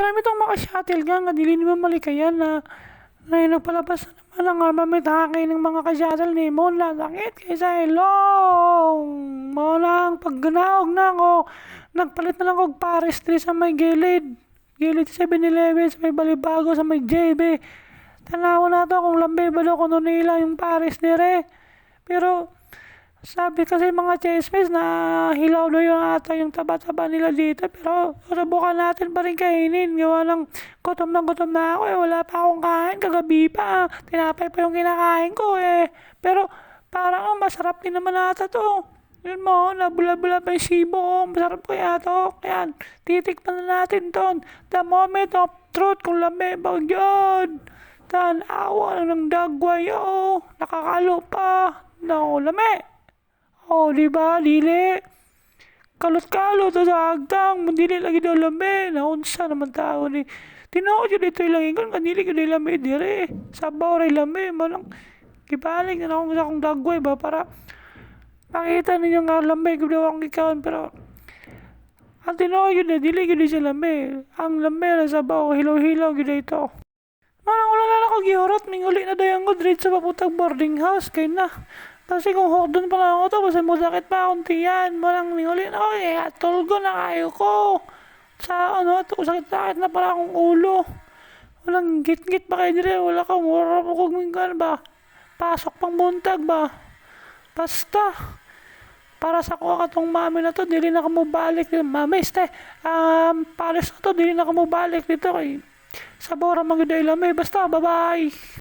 Marami itong maka-shuttle gang nga dili naman malikayan na ngayon nagpalabas na naman ang armament hangin ng mga ka-shuttle ni Mon Lasakit kaysa ilong. Mao lang pagganaog na ako. Nagpalit na lang og pares diri sa may gilid. Gilid sa 7-Eleven, sa may Balibago, sa may JB. Tanaw na to kung lambe ba daw kuno nila yung pares dire. Pero sabi kasi mga chismis na hilaw daw yung ata yung taba-taba nila dito. Pero susubukan natin pa rin kainin. Gawa ng gutom na ako eh. Wala pa akong kain. Kagabi pa. Tinapay pa yung kinakain ko eh. Pero parang masarap din naman ata to. Yun mo, nabula-bula pa yung sibo. Masarap kaya to. Kaya titikman na natin ton. The moment of truth kung lambe ba yun. Tanawa lang ng dagway oh. Nakakalo pa. No, lame. Oh, di ba? Dili. Kalot-kalot sa agtang. Dili lagi daw lami. Naunsa naman tao ni. Tinuod yun dito ilangin ko. Kanili ko na lami dire. Sabaw rin lami. Manang kibalik na akong sa akong dagway ba para makita ninyo nga lami. Kung daw akong ikawan. Pero ang tinuod yun na. Dili yun siya lami. Ang lami na sabaw. Hilaw-hilaw yun dito. Manang wala na ako giyorot. Minguli na dayan ko. Diretso sa paputang boarding house. Kaya na. Kasi kung doon pa lang ako to, kasi mo sakit pa akong tiyan. Malang ningulin ako eh. Tulgo na kayo ko. Sa ano, sakit na pala akong ulo. Walang git-git pa kayo dire. Wala ka, mura mo kong minggan ba. Pasok pang buntag ba. Basta. Para sa kuha ka tong mami na to, dili na ka mo balik. Mami, pares na to, dili na ka mo balik dito kay. Sa bora maganda ilami. Basta, bye-bye.